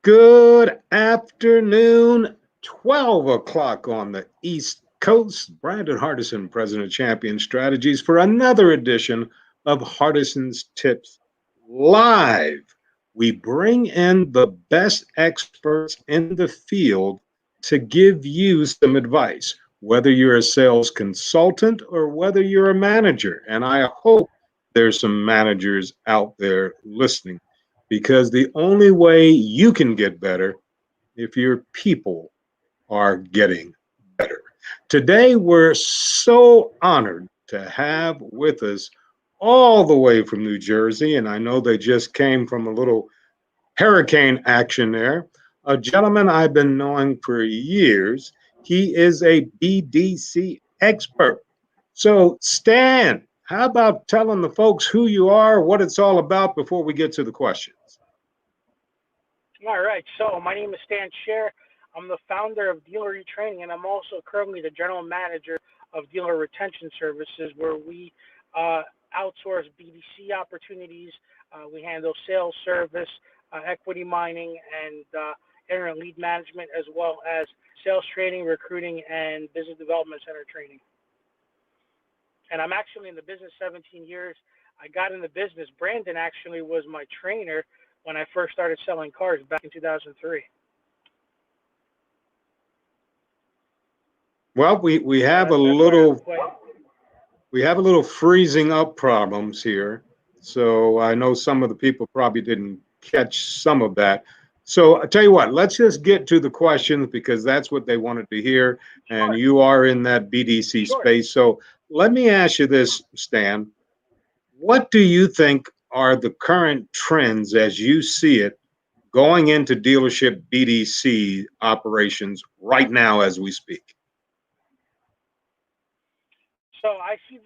Good afternoon, 12 o'clock on the East Coast. Brandon Hardison, President of Champion Strategies, for another edition of Hardison's Tips Live. We bring in the best experts in the field to give you some advice, whether you're a sales consultant or whether you're a manager. And I hope there's some managers out there listening because the only way you can get better if your people are getting better. Today, we're so honored to have with us all the way from New Jersey, and I know they just came from a little hurricane action there, a gentleman I've been knowing for years. He is a BDC expert. So, Stan, how about telling the folks who you are, what it's all about before we get to the questions? All right. So my name is Stan Sher. I'm the founder of Dealer Retraining, and I'm also currently the general manager of Dealer Retention Services, where we outsource BDC opportunities. We handle sales service, equity mining, and internet lead management, as well as sales training, recruiting, and business development center training. And I'm actually in the business 17 years. I got in the business. Brandon actually was my trainer when I first started selling cars back in 2003. Well, we have a little freezing up problems here. So I know some of the people probably didn't catch some of that. So I tell you what, let's just get to the questions because that's what they wanted to hear. And Sure, you are in that BDC sure. space. So let me ask you this, Stan. What do you think are the current trends as you see it going into dealership BDC operations right now as we speak? So I see,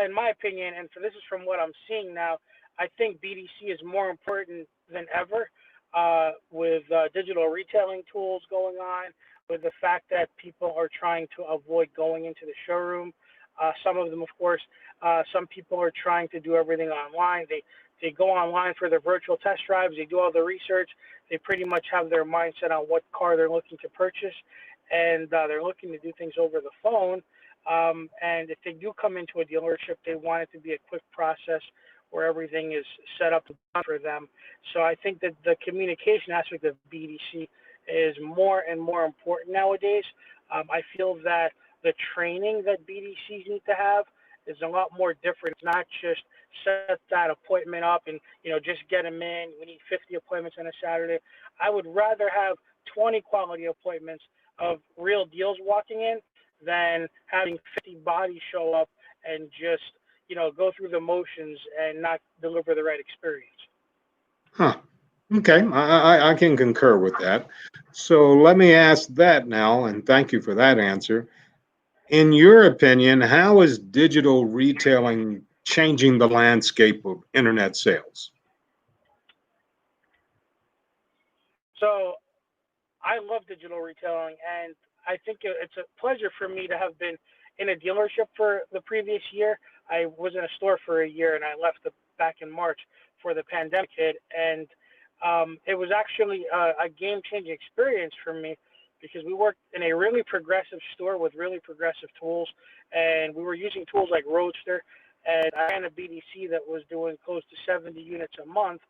in my opinion, and this is from what I'm seeing now, I think BDC is more important than ever with digital retailing tools going on, with the fact that people are trying to avoid going into the showroom. Some of them, of course, some people are trying to do everything online. They go online for their virtual test drives. They do all the research. They pretty much have their mindset on what car they're looking to purchase, and they're looking to do things over the phone. And if they do come into a dealership, they want it to be a quick process where everything is set up for them. So I think that the communication aspect of BDC is more and more important nowadays. I feel that the training that BDCs need to have is a lot more different. It's not just set that appointment up and just get them in. We need 50 appointments on a Saturday. I would rather have 20 quality appointments of real deals walking in than having 50 bodies show up and just go through the motions and not deliver the right experience. Huh. Okay, I can concur with that. So let me ask that now, and thank you for that answer. In your opinion, how is digital retailing changing the landscape of internet sales? So I love digital retailing, and I think it's a pleasure for me to have been in a dealership for the previous year. I was in a store for a year, and I left back in March for the pandemic hit, and it was actually a game-changing experience for me because we worked in a really progressive store with really progressive tools, and we were using tools like Roadster, and I ran a BDC that was doing close to 70 units a month,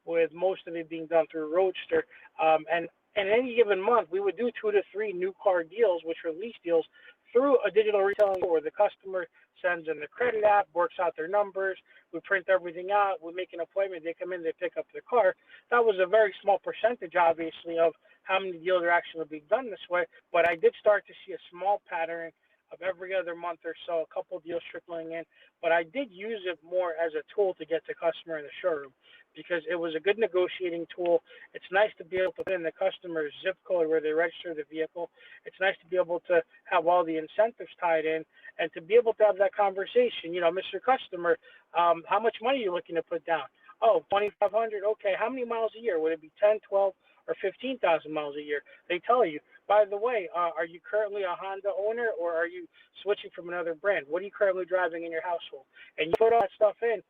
with most of it being done through Roadster. And in any given month, we would do 2 to 3 new car deals, which are lease deals, through a digital retailing store where the customer sends in the credit app, works out their numbers, we print everything out, we make an appointment, they come in, they pick up their car. That was a very small percentage, obviously, of how many deals are actually being done this way, but I did start to see a small pattern of every other month or so, a couple deals trickling in, but I did use it more as a tool to get the customer in the showroom because it was a good negotiating tool. It's nice to be able to put in the customer's zip code where they register the vehicle. It's nice to be able to have all the incentives tied in and to be able to have that conversation. Mr. Customer, how much money are you looking to put down? Oh, 2,500. Okay, how many miles a year? Would it be 10, 12, or 15,000 miles a year? They tell you. By the way, are you currently a Honda owner or are you switching from another brand? What are you currently driving in your household? And you put all that stuff in,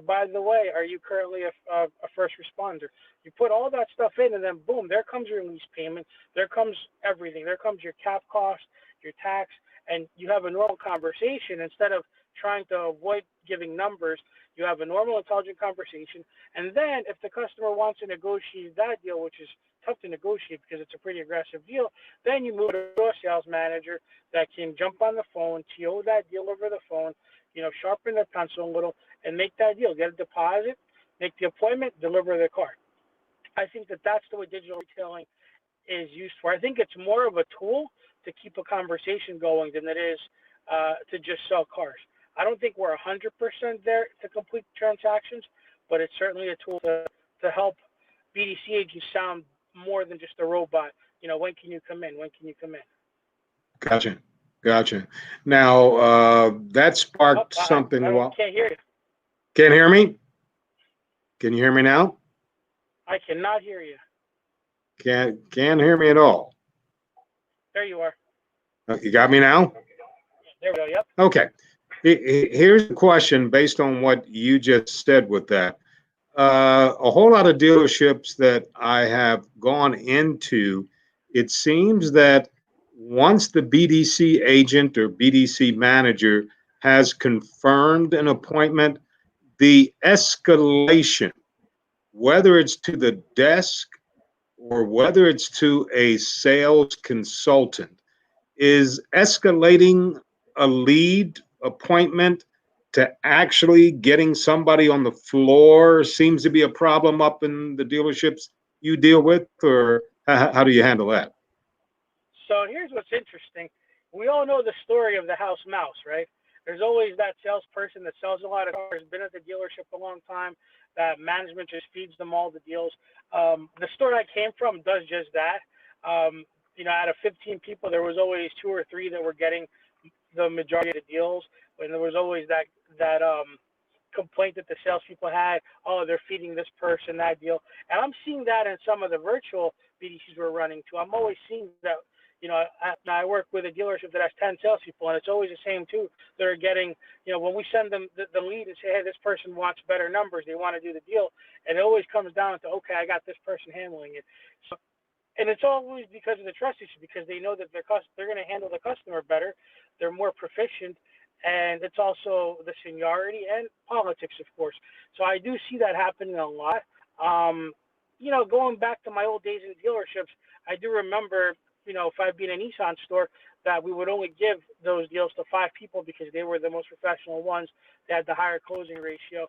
By the way, are you currently a first responder? You put all that stuff in, and then boom, there comes your lease payment. There comes everything. There comes your cap cost, your tax, and you have a normal conversation instead of trying to avoid giving numbers. You have a normal, intelligent conversation, and then if the customer wants to negotiate that deal, which is tough to negotiate because it's a pretty aggressive deal, then you move to a sales manager that can jump on the phone, TO that deal over the phone, sharpen their pencil a little, and make that deal. Get a deposit, make the appointment, deliver the car. I think that that's the way digital retailing is used for. I think it's more of a tool to keep a conversation going than it is to just sell cars. I don't think we're 100% there to complete transactions, but it's certainly a tool to help BDC agents sound more than just a robot. When can you come in? When can you come in? Gotcha. Now, that sparked something. I can't hear you. Can't hear me? Can you hear me now? I cannot hear you. Can't hear me at all. There you are. You got me now? There we go. Yep. Okay. Here's the question based on what you just said with that. A whole lot of dealerships that I have gone into, it seems that once the BDC agent or BDC manager has confirmed an appointment, the escalation, whether it's to the desk or whether it's to a sales consultant, is escalating a lead appointment to actually getting somebody on the floor seems to be a problem up in the dealerships you deal with, or how do you handle that? So here's what's interesting. We all know the story of the house mouse, right? There's always that salesperson that sells a lot of cars, been at the dealership a long time, that management just feeds them all the deals. The store I came from does just that. Out of 15 people, there was always 2 or 3 that were getting the majority of the deals, and there was always that complaint that the salespeople had. Oh, they're feeding this person that deal, and I'm seeing that in some of the virtual BDCs we're running too. I'm always seeing that. I work with a dealership that has 10 salespeople, and it's always the same too. They're getting, when we send them the lead and say, hey, this person wants better numbers, they want to do the deal, and it always comes down to, okay, I got this person handling it. So, and it's always because of the trust issue, because they know that they're going to handle the customer better, they're more proficient, and it's also the seniority and politics, of course. So I do see that happening a lot. Going back to my old days in dealerships, I do remember, if I'd been in a Nissan store, that we would only give those deals to 5 people because they were the most professional ones. They had the higher closing ratio,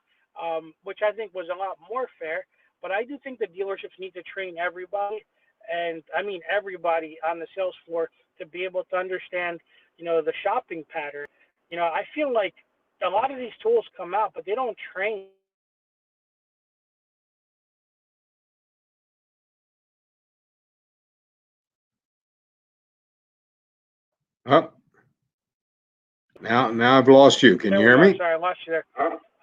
which I think was a lot more fair. But I do think the dealerships need to train everybody, and I mean everybody on the sales floor, to be able to understand, the shopping pattern. I feel like a lot of these tools come out, but they don't train. Oh, now I've lost you. Can you hear me? Sorry, I lost you there.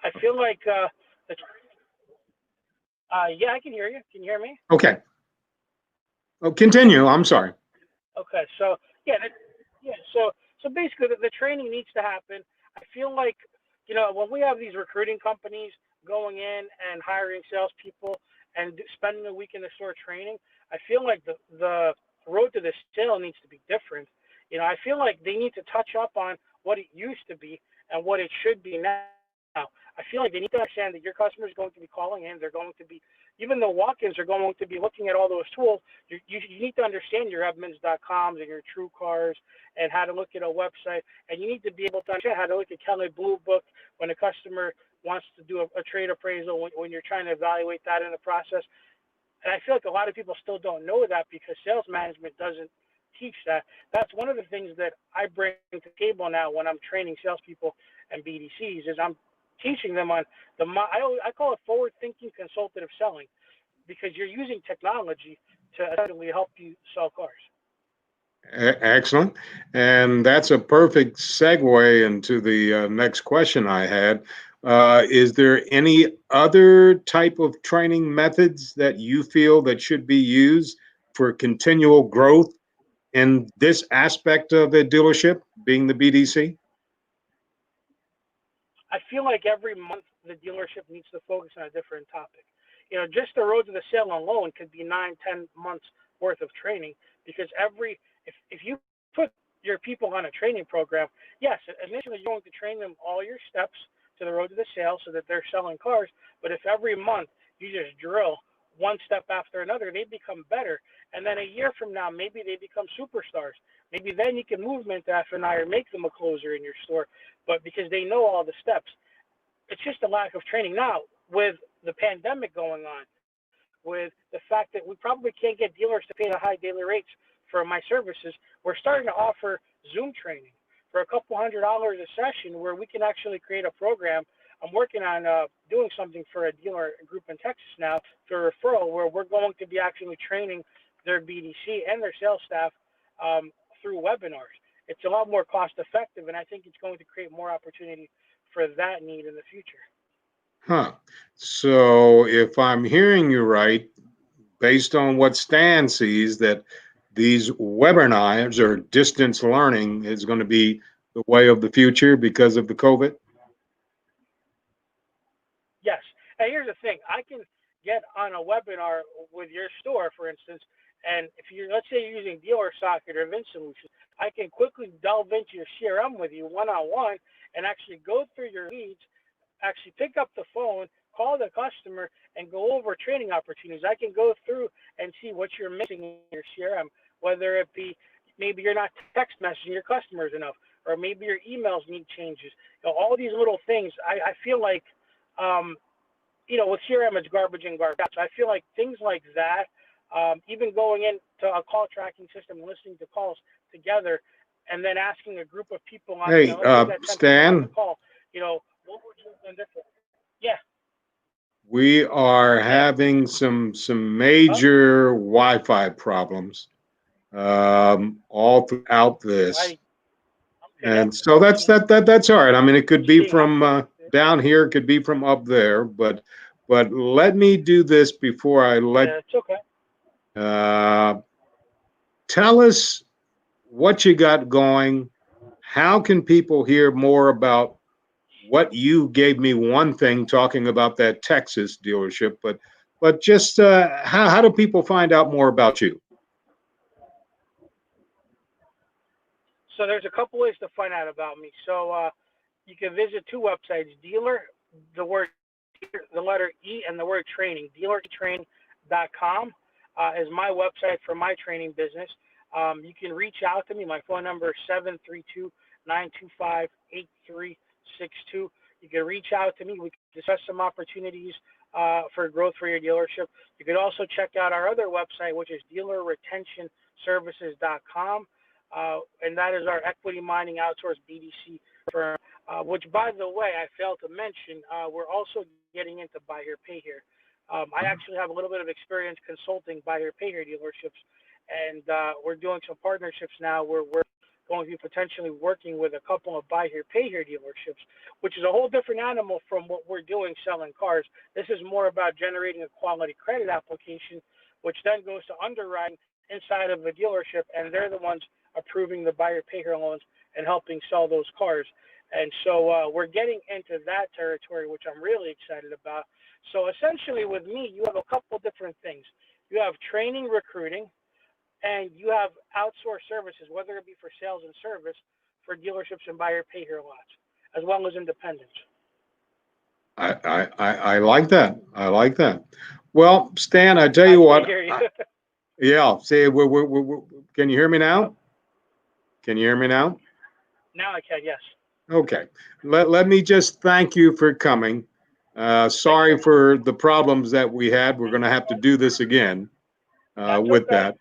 I feel like yeah, I can hear you. Can you hear me? Okay. Oh, continue. I'm sorry. Okay, so yeah, so basically the training needs to happen. I feel like when we have these recruiting companies going in and hiring salespeople and spending a week in the store training, I feel like the road to the sale needs to be different. I feel like they need to touch up on what it used to be and what it should be now. I feel like they need to understand that your customer is going to be calling in. They're going to be, even the walk-ins are going to be looking at all those tools. You need to understand your Edmunds.coms and your True Cars and how to look at a website. And you need to be able to understand how to look at Kelley Blue Book when a customer wants to do a trade appraisal, when you're trying to evaluate that in the process. And I feel like a lot of people still don't know that because sales management doesn't teach that. That's one of the things that I bring to the table now when I'm training salespeople and BDCs is I'm teaching them on I call it forward-thinking consultative selling, because you're using technology to essentially help you sell cars. Excellent. And that's a perfect segue into the next question I had. Is there any other type of training methods that you feel that should be used for continual growth in this aspect of the dealership, being the BDC? I feel like every month the dealership needs to focus on a different topic. Just the road to the sale alone could be 9, 10 months worth of training because if you put your people on a training program, yes, initially you're going to train them all your steps to the road to the sale so that they're selling cars. But if every month you just drill one step after another, they become better. And then a year from now, maybe they become superstars. Maybe then you can move them into F&I or make them a closer in your store. But because they know all the steps, it's just a lack of training. Now, with the pandemic going on, with the fact that we probably can't get dealers to pay the high daily rates for my services, we're starting to offer Zoom training for a couple $100 a session where we can actually create a program. I'm working on doing something for a dealer group in Texas now for referral where we're going to be actually training their BDC and their sales staff through webinars. It's a lot more cost effective, and I think it's going to create more opportunity for that need in the future. Huh. So if I'm hearing you right, based on what Stan sees, that these webinars or distance learning is going to be the way of the future because of the COVID? Yes. And here's the thing. I can get on a webinar with your store, for instance, and if let's say you're using Dealer Socket or Vint Solutions, I can quickly delve into your CRM with you one-on-one and actually go through your leads, actually pick up the phone, call the customer, and go over training opportunities. I can go through and see what you're missing in your CRM, whether it be maybe you're not text messaging your customers enough, or maybe your emails need changes. All these little things, I feel like, with CRM, it's garbage in, garbage out. So I feel like things like that, even going into a call tracking system, listening to calls together, and then asking a group of people on, Hey, let's say that 10 people on the Stan, call, what would you have done different? Yeah. we are Yeah. having some Huh? major Wi-Fi problems all throughout this. Okay, And that's so that's all right. I mean, it could you be seeing from down here, it could be from up there, but let me do this before I let Yeah, it's okay. uh, tell us what you got going. How can people hear more about what you gave me one thing talking about that Texas dealership, but just how do people find out more about you? So there's a couple ways to find out about me. So you can visit two websites: dealer, the word, the letter E, and the word training. Dealertraining.com is my website for my training business. You can reach out to me. My phone number is 732-925-8362. You can reach out to me. We can discuss some opportunities for growth for your dealership. You can also check out our other website, which is dealerretentionservices.com. And that is our equity mining outsourced BDC firm, which, by the way, I failed to mention, we're also getting into buy here, pay here. I actually have a little bit of experience consulting buy here, pay here dealerships, and we're doing some partnerships now where we're going to be potentially working with a couple of buy here, pay here dealerships, which is a whole different animal from what we're doing selling cars. This is more about generating a quality credit application, which then goes to underwriting inside of the dealership, and they're the ones approving the buyer pay here loans and helping sell those cars. And so we're getting into that territory, which I'm really excited about. So essentially with me, you have a couple different things. You have training, recruiting, and you have outsourced services, whether it be for sales and service for dealerships and buyer pay here lots, as well as independents. I like that. I like that. Well, Stan, I tell I you can't what. hear you. Yeah. Say, can you hear me Hello? now? Can you hear me now? Now I can, yes. Okay. Let me just thank you for coming. Thank Sorry you. for the problems that we had. We're going to have to do this again That's with okay. that.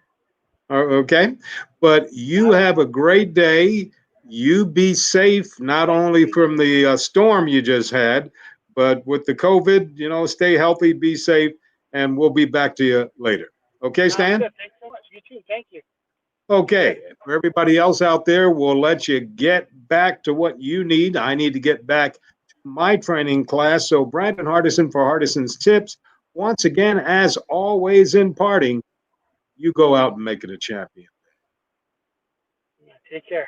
Okay. But you Got it. have a great day. You be safe, not Thank you. only from the storm you just had, but with the COVID, stay healthy, be safe, and we'll be back to you later. Okay, Sounds Stan? good. Thanks so much. You too. Thank you. Sure. Okay. For everybody else out there, we'll let you get back to what you need. I need to get back to my training class. So, Brandon Hardison for Hardison's Tips. Once again, as always in parting, you go out and make it a champion. Yeah, take care.